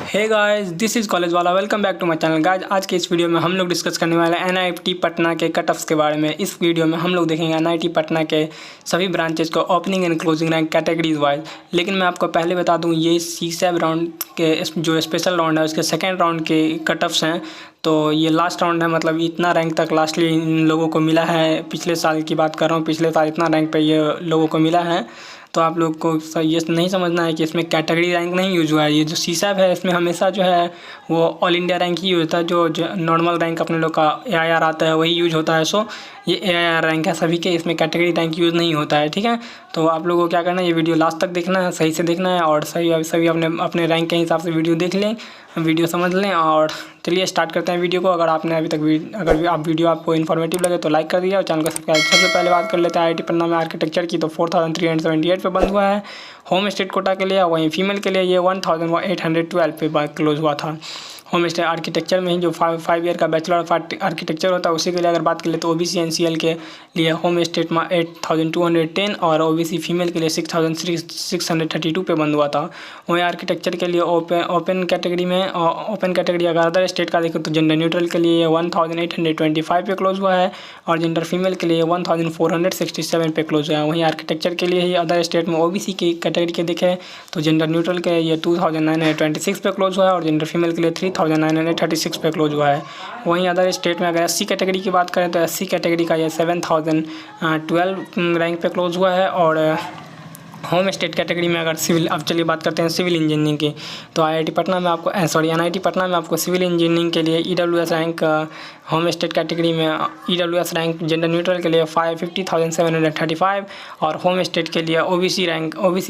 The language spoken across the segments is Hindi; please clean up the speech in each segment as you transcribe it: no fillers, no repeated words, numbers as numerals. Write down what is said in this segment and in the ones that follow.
Hey guys, this is college वाला। Welcome back to my channel. Guys, आज के इस वीडियो में हम लोग डिस्कस करने वाले हैं एनआईटी पटना के कट ऑफ्स के बारे में। इस वीडियो में हम लोग देखेंगे एनआईटी पटना के सभी ब्रांचेज को opening and closing rank categories wise. लेकिन मैं आपको पहले बता दूं, ये CSAB राउंड के जो स्पेशल राउंड है उसके सेकेंड राउंड के कट ऑफ्स हैं। तो ये लास्ट राउंड है, मतलब इतना रैंक तक लास्टली इन लोगों को मिला है। पिछले साल की बात कर रहा हूँ, पिछले साल इतना रैंक पे ये लोगों को मिला है। तो आप लोग को ये नहीं समझना है कि इसमें कैटेगरी रैंक नहीं यूज हुआ है। ये जो CSAB है इसमें हमेशा जो है वो ऑल इंडिया रैंक ही होता है। जो नॉर्मल रैंक अपने लोग का AIR आता है वही यूज होता है। सो ये AIR रैंक है सभी के, इसमें कैटेगरी रैंक यूज़ नहीं होता है। ठीक है, तो आप लोगों को क्या करना है, ये वीडियो लास्ट तक देखना है, सही से देखना है और सभी अपने रैंक के हिसाब से वीडियो देख लें, वीडियो समझ लें। और चलिए स्टार्ट करते हैं वीडियो को। अगर आपने अभी तक अगर आप वीडियो आपको इन्फॉर्मेटिव लगे तो लाइक कर दिया और चैनल को सब्सक्राइब। सबसे पहले बात कर लेते हैं IIT पन्ना में आर्किटेक्चर की। तो 4378 पे बंद हुआ है होम स्टेट कोटा के लिए। वहीं फीमेल के लिए ये 1812 पे क्लोज हुआ था। होम स्टे आर्किटेक्चर में ही जो 5 ईयर का बैचलर ऑफ आर्किटेक्चर होता है उसी के लिए अगर बात करें तो OBC NCL के लिए होम स्टेट में 8210 और OBC फीमेल के लिए 6632 पे बंद हुआ था। वहीं आर्किटेक्चर के लिए ओपन कैटेगरी अगर अदर स्टेट का देखें तो जेंडर न्यूट्रल के लिए 1825 पे क्लोज हुआ है और जेंडर फीमेल के लिए 1467 पे क्लोज हुआ है। वहीं आर्किटेक्चर के लिए ही अदर स्टेट में OBC की कैटेगरी के देखें तो जेंडर न्यूट्रल के लिए 2926 पे क्लोज हुआ है और जेंडर फीमेल के लिए 3936 पे क्लोज हुआ है। वहीं अदर स्टेट में अगर SC कैटेगरी की बात करें तो SC कैटेगरी का ये 7012 रैंक पे क्लोज हुआ है। और होम स्टेट कैटेगरी में अगर सिविल, अब चलिए बात करते हैं सिविल इंजीनियरिंग की। तो NIT पटना में आपको सिविल इंजीनियरिंग के लिए EWS rank home state category में EWS रैंक जेंडर न्यूट्रल के लिए 50,735 और होम स्टेट के लिए OBC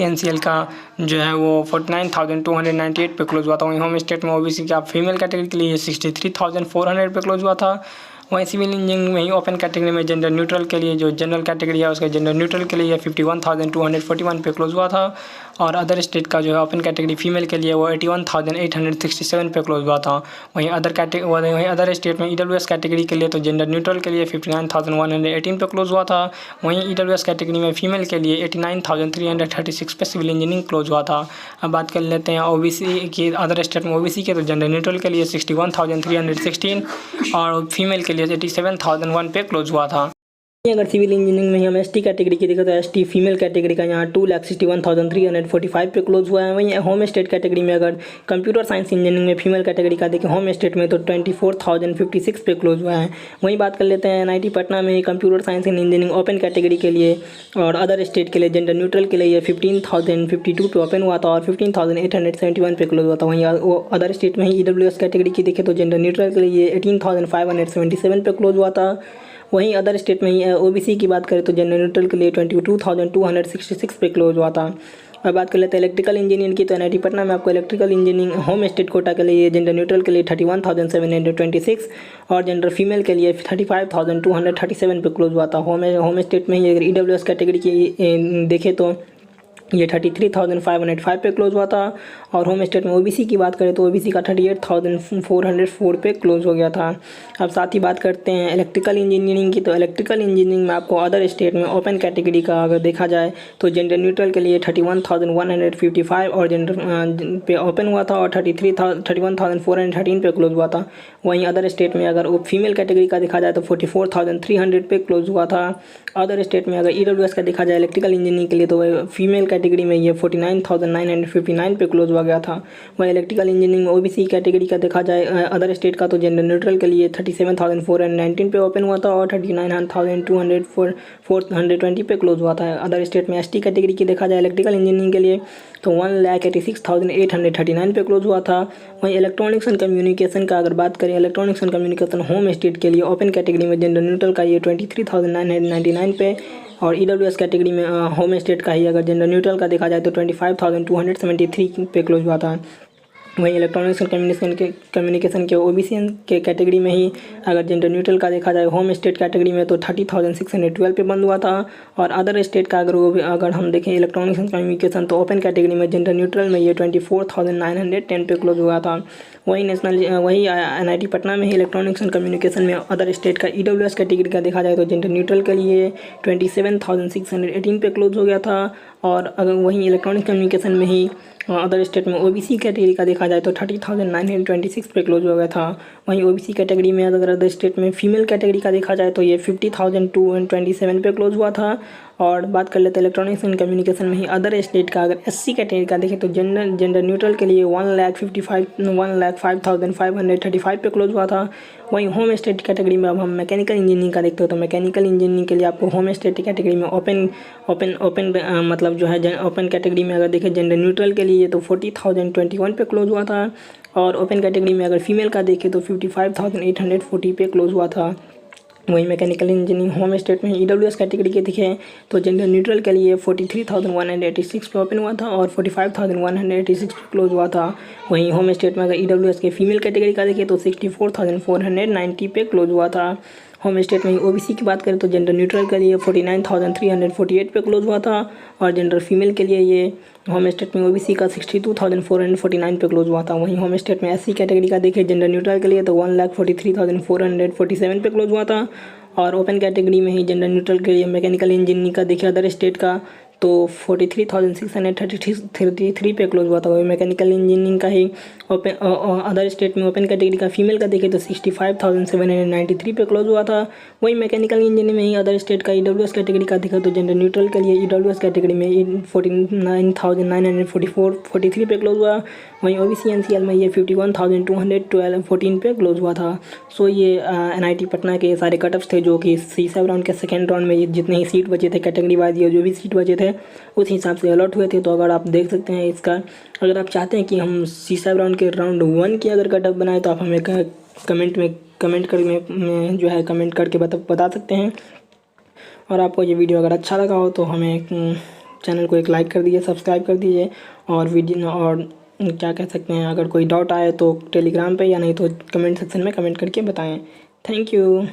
NCL का जो है वो 49,298 पे क्लोज हुआ था। वहीं होम स्टेट में OBC का फीमेल कैटेगरी के लिए 63,400 पे क्लोज हुआ था। वहीं सिविल इंजीनियरिंग में ही ओपन कैटेगरी में जेंडर न्यूट्रल के लिए जो जनरल कैटेगरी है उसका जेंडर न्यूट्रल के लिए 51,241 पे क्लोज हुआ था और अदर स्टेट का जो है ओपन कैटेगरी फीमेल के लिए वो 81,867 पे क्लोज हुआ था। वहीं अदर स्टेट में EWS कैटेगरी के लिए तो जेंडर न्यूट्रल के लिए 59,118 पे क्लोज हुआ था। वहीं EWS कैटेगरी में फीमेल के लिए 89,336 पे सिविल इंजीनियरिंग क्लोज हुआ था। अब बात कर लेते हैं OBC की। अदर स्टेट में OBC के तो जेंडर न्यूट्रल के लिए 61,316 और फीमेल के लिए 87,001 पे क्लोज हुआ था। अगर सिविल इंजीनियरिंग में हम ST कैटेगरी की देखें तो ST फीमेल कैटेगरी का यहाँ 2,61,345 पे क्लोज हुआ है। वहीं होम स्टेट कैटेगरी में अगर कंप्यूटर साइंस इंजीनियरिंग में फीमेल कैटेगरी का देखें होम स्टेट में तो 24,056 पे क्लोज हुआ है। वहीं बात कर लेते हैं NIT पटना में computer science and engineering open category के लिए और अदर स्टेट के लिए जेंडर न्यूट्रल के लिए 15,052 पे ओपन हुआ था और 15,871 पे क्लोज हुआ था। वहीं अदर स्टेट में ही EWS कैटेगरी की देखें तो जेंडर न्यूट्रल के लिए 18,577 पे क्लोज हुआ था। वहीं अदर स्टेट में ही OBC की बात करें तो जेंडर न्यूट्रल के लिए 22,266 पे क्लोज हुआ था। अब बात कर लेते हैं इलेक्ट्रिकल इंजीनियरिंग की। तो NIT पटना में आपको electrical engineering home state quota के लिए जेंडर न्यूट्रल के लिए 31,726 और जेंडर फीमेल के लिए 35,237 पे क्लोज हुआ था। होम स्टेट में ही अगर EWS कैटेगरी की देखें तो ये 33,505 पे क्लोज हुआ था और होम स्टेट में OBC की बात करें तो OBC का 38,404 पे क्लोज हो गया था। अब साथ ही बात करते हैं इलेक्ट्रिकल इंजीनियरिंग की। तो इलेक्ट्रिकल इंजीनियरिंग में आपको अदर स्टेट में ओपन कैटेगरी का अगर देखा जाए तो जेंडर न्यूट्रल के लिए 31,155 और जेंडर पे ओपन हुआ था और 31,413 पे क्लोज हुआ था। वहीं अदर स्टेट में अगर फीमेल कैटेगरी का देखा जाए तो 44,300 पे क्लोज हुआ था। अदर स्टेट में अगर EWS का देखा जाए इलेक्ट्रिकल इंजीनियरिंग के लिए तो फीमेल कैटेगरी में ये 49,959 पे क्लोज हुआ गया था। वहीं इलेक्ट्रिकल इंजीनियरिंग में OBC कैटेगरी का देखा जाए अदर स्टेट का तो जेंडर न्यूट्रल के लिए 37,419 पे ओपन हुआ था और 39,420 पे क्लोज हुआ था। अदर स्टेट में ST कैटेगरी की देखा जाए इलेक्ट्रिकल इंजीनियरिंग के लिए तो 1,86,839 पे क्लोज हुआ था। वहीं इलेक्ट्रॉनिक्स एंड कम्युनिकेशन का अगर बात करें, electronics and communication home state के लिए ओपन कैटेगरी में जेंडर न्यूट्रल का ये 23,999 पे और EWS कैटेगरी में होम स्टेट का ही अगर जेंडर न्यूट्रल का देखा जाए तो 25,273 पे क्लोज हुआ था। वहीं इलेक्ट्रॉनिक्स एंड कम्युनिकेशन के OBC के कैटेगरी में ही अगर जेंडर न्यूट्रल का देखा जाए होम स्टेट कैटेगरी में तो 30,612 पे बंद हुआ था और अदर स्टेट का अगर हम देखें इलेक्ट्रॉनिक्स एंड कम्युनिकेशन तो ओपन कैटेगरी में जेंडर न्यूट्रल में ये 24,910 पे क्लोज हुआ था। वहीं NIT पटना में ही इलेक्ट्रॉनिक्स एंड कम्युनिकेशन में अदर स्टेट का EWS कैटेगरी का देखा जाए तो जेंडर न्यूट्रल के लिए 27,618 पे क्लोज हो गया था और अगर वहीं इलेक्ट्रॉनिक कम्युनिकेशन में ही अदर स्टेट में ओबीसी कैटेगरी का देखा जाए तो 30,926 पे क्लोज हो गया था। वहीं ओबीसी कैटेगरी में अगर अदर स्टेट में फीमेल कैटेगरी का देखा जाए तो ये 50,227 पे क्लोज हुआ था। और बात कर लेते हैं इलेक्ट्रॉनिक्स एंड कम्युनिकेशन में ही अदर स्टेट का, अगर एससी कैटेगरी का देखें तो जेंडर न्यूट्रल के लिए 1,05,535 पे क्लोज हुआ था। वहीं होम स्टेट कैटेगरी में अब हम मैकेनिकल इंजीनियरिंग का देखते हो तो मैकेनिकल इंजीनियरिंग के लिए आपको होम स्टेट कैटेगरी में ओपन मतलब जो है ओपन कैटेगरी में अगर देखें जेंडर न्यूट्रल के लिए तो 40,021 पे क्लोज हुआ था। और ओपन कैटेगरी में अगर फीमेल का देखें तो 55,840 पे क्लोज हुआ था। वहीं मैकेनिकल इंजीनियरिंग होम स्टेट में ईडब्ल्यूएस कैटेगरी के दिखे तो जेंडर न्यूट्रल के लिए 43,186 पे ओपन हुआ था और 45,186 पे क्लोज हुआ था। वहीं होम स्टेट में अगर ईडब्ल्यूएस के फीमेल कैटेगरी का देखें तो 64,490 पे क्लोज हुआ था। होम स्टेट में ओबीसी की बात करें तो जेंडर न्यूट्रल के लिए 49,348 पे क्लोज हुआ था। और जेंडर फीमेल के लिए ये होम स्टेट में ओबीसी का 62,449 पे क्लोज हुआ था। वहीं होम स्टेट में एससी कैटेगरी का देखें जेंडर न्यूट्रल के लिए तो 1,43,447 पे क्लोज हुआ था। और ओपन कैटेगरी में ही जेंडर न्यूट्रल के लिए मैकेनिकल इंजीनियरिंग का देखें अदर स्टेट का तो 43,633 पे क्लोज हुआ था। वही मैकेनिकल इंजीनियरिंग का ही ओपन अदर स्टेट में ओपन कैटेगरी का फीमेल का देखें तो 65,793 पे क्लोज हुआ था। वही मैकेनिकल इंजीनियरिंग में ही अदर स्टेट का ईडब्ल्यूएस कैटेगरी का देखा तो जेंडर न्यूट्रल के लिए ईडब्ल्यूएस कैटेगरी में 49,943 पे क्लोज हुआ। वहीं ओबीसी एनसीएल में ये 51,214 पे क्लोज हुआ था। सो ये एनआईटी पटना के सारे कटअप्स थे जो कि C7 राउंड के सेकेंड राउंड में जितने ही सीट बचे थे कैटेगरी वाइज या जो भी सीट बचे थे उस हिसाब से अलॉट हुए थे। तो अगर आप देख सकते हैं इसका, अगर आप चाहते हैं कि हम C7 राउंड के राउंड 1 की अगर कटअप बनाए तो आप हमें कमेंट करके बता सकते हैं। और आपको ये वीडियो अगर अच्छा लगा हो तो हमें चैनल को एक लाइक कर दीजिए, सब्सक्राइब कर दीजिए। और वीडियो और क्या कह सकते हैं, अगर कोई डाउट आए तो टेलीग्राम पे या नहीं तो कमेंट सेक्शन में कमेंट करके बताएं। Thank you.